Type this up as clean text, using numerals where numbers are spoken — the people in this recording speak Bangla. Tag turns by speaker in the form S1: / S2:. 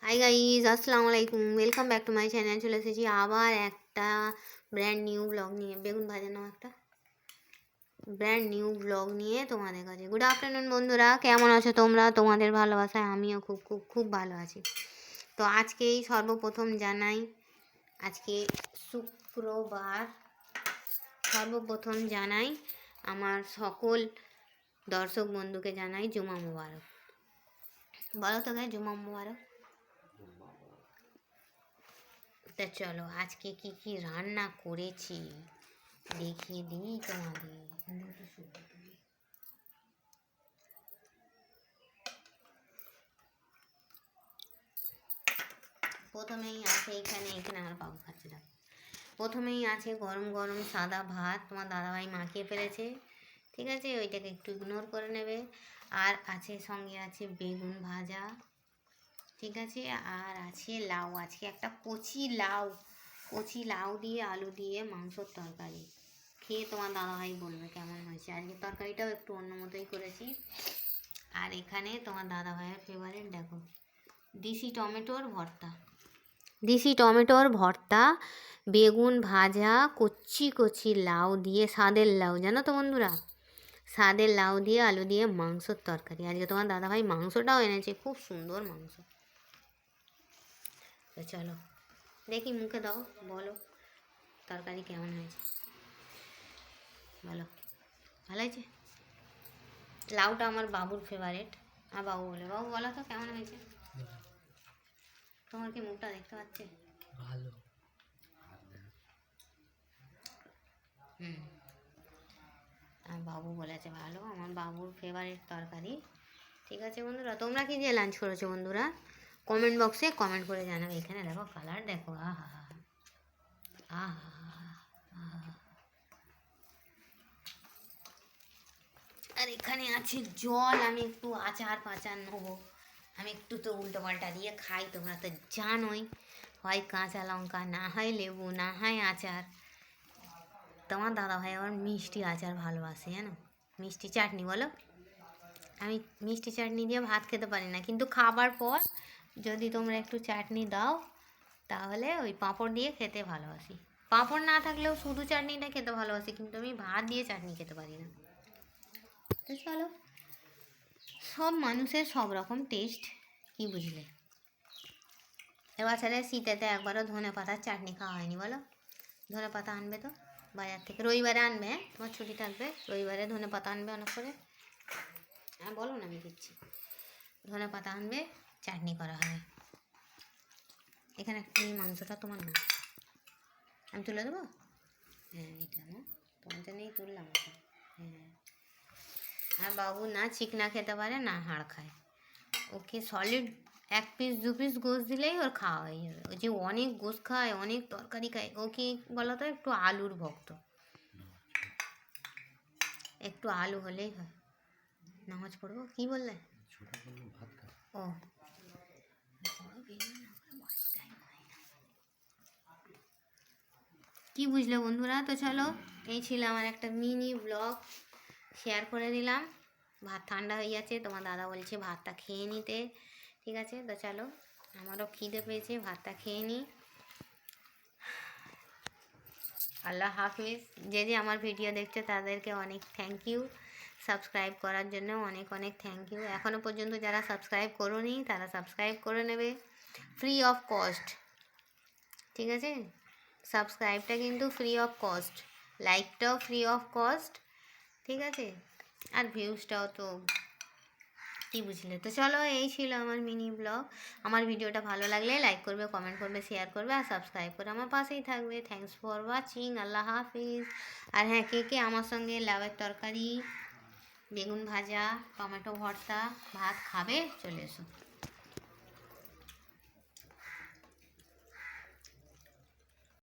S1: হাই গাইজ, আসসালামু আলাইকুম। Welcome back to my channel. চলে এসেছি আবার একটা ব্র্যান্ড নিউ ব্লগ নিয়ে, বেগুন ভাজানো একটা ব্র্যান্ড নিউ ব্লগ নিয়ে তোমাদের কাছে। গুড আফটারনুন বন্ধুরা, কেমন আছো তোমরা? তোমাদের ভালোবাসায় আমিও খুব খুব খুব ভালো আছি। তো আজকেই সর্বপ্রথম জানাই, আজকে শুক্রবার, সর্বপ্রথম জানাই আমার সকল দর্শক বন্ধুকে জানাই জুমা মুবারক। বলো তো গায়ে জুমা মুবারক। তা চলো আজকে কি কি রান্না করেছি দেখিয়ে দিই তোমাদের। প্রথমেই আছে এখানে আমার বাবু খাচ্ছে না। প্রথমেই আছে গরম গরম সাদা ভাত, তোমার দাদাভাই মাখিয়ে ফেলেছে, ঠিক আছে, ওইটাকে একটু ইগনোর করে নেবে। আর আছে সঙ্গে আছে বেগুন ভাজা, ঠিক আছে, আর আছে লাউ, আজকে একটা কচি লাউ দিয়ে আলু দিয়ে মাংসর তরকারি। খেয়ে তোমার দাদাভাই বলবে কেমন হয়েছে। আজকে তরকারিটাও একটু অন্য মতোই করেছি। আর এখানে তোমার দাদাভাইয়ের ফেভারিট, দেখো, দেশি টমেটোর ভর্তা, বেগুন ভাজা, কচি কচি লাউ দিয়ে, স্বাদের লাউ, জানো তো বন্ধুরা, স্বাদের লাউ দিয়ে আলু দিয়ে মাংসর তরকারি। আজকে তোমার দাদাভাই মাংসটাও এনেছে, খুব সুন্দর মাংস। তো চলো দেখি, মুখে দাও, বলো তরকারি কেমন হয়েছে, বলো। ভালো হয়েছে? লাউটা আমার বাবুর ফেভারিট। আর বাবু বলো তো কেমন হয়েছে। তোমার কি মুখটা দেখতে পাচ্ছে?
S2: ভালো।
S1: আর বাবু বলেছে ভালো, আমার বাবুর ফেভারিট তরকারি। ঠিক আছে বন্ধুরা, তোমরা কি দিয়ে লাঞ্চ করেছো বন্ধুরা? কমেন্ট বক্সে কমেন্ট করে জানাবে। এখানে দেখো কালার, দেখো, আহা আহা আহা। আর এখানে আছে জল, আমি একটু আচার নেবো। আমি একটু তো উল্টো পাল্টা দিয়ে খাই, তোমরা তো জানোই, হয় কাঁচা লঙ্কা, না হয় লেবু, না হয় আচার। তোমার দাদাভাই আবার মিষ্টি আচার ভালোবাসে, জানো, মিষ্টি চাটনি, বলো। আমি মিষ্টি চাটনি দিয়ে ভাত খেতে পারি না, কিন্তু খাবার পর যদি তোমরা একটু চাটনি দাও তাহলে ওই পাঁপড় দিয়ে খেতে ভালোবাসি। পাঁপড় না থাকলেও শুধু চাটনিটা খেতে ভালোবাসি, কিন্তু আমি ভাত দিয়ে চাটনি খেতে পারি না। তো চলো, সব মানুষের সব রকম টেস্ট, কি বুঝলে। এবার ছেলে শীতেতে একবারও ধনে পাতার চাটনি খাওয়া হয়নি, বলো। ধনে পাতা আনবে তো বাজার থেকে, রবিবারে আনবে, হ্যাঁ, তোমার ছুটি থাকবে, রবিবারে ধনে পাতা আনবে অনেক করে। হ্যাঁ বলো না, আমি দিচ্ছি। ধনে পাতা আনবে, চাটনি করা হবে। এখানে এই মাংসটা তোমার না, আমি তুলে দেবো। হ্যাঁ এটা না, তোমার জন্যই তুললাম এটা। হ্যাঁ, আর বাবু না চিকনা খেতে পারে না হাড় খায়, ওকে সলিড 1 পিস 2 পিস গোশ দিলেই ওর খাওয়া হয়ে যাবে। ও যে অনেক গোশ খায়, অনেক তরকারি খায়, ও কি বলো তো, একটু আলুর ভক্ত, একটু আলু হলেই হয়। নামাজ পড়বো কি বললে? ও, কি বুঝলে বন্ধুরা? তো চলো, এই ছিল আমার একটা মিনি ব্লগ, শেয়ার করে দিলাম। ভাত ঠান্ডা হয়ে যাচ্ছে, তোমার দাদা বলছে ভাতটা খেয়ে নিতে, ঠিক আছে। তো চলো, আমারও খিদে পেয়েছে, ভাতটা খেয়ে নিই। আল্লাহ হাফিজ। যে যে আমার ভিডিও দেখছে তাদেরকে অনেক থ্যাংক ইউ, সাবস্ক্রাইব করার জন্য অনেক অনেক থ্যাংক ইউ। এখনও পর্যন্ত যারা সাবস্ক্রাইব করোনি তারা সাবস্ক্রাইব করে নেবে, ফ্রি অফ কস্ট, ঠিক আছে। সাবস্ক্রাইবটা কিন্তু ফ্রি অফ কস্ট, লাইকটাও ফ্রি অফ কস্ট, ঠিক আছে। আর ভিউজটাও তো, কি বুঝলে। তো চলো, এই ছিল আমার মিনি ব্লগ। আমার ভিডিওটা ভালো লাগলে লাইক করবে, কমেন্ট করবে, শেয়ার করবে, আর সাবস্ক্রাইব করে আমার পাশেই থাকবে। থ্যাংকস ফর ওয়াচিং, আল্লাহ হাফিজ। আর হ্যাঁ, কে কে আমার সঙ্গে লাউয়ের তরকারি, বেগুন ভাজা, টমেটো ভর্তা, ভাত খাবে, চলে এসো।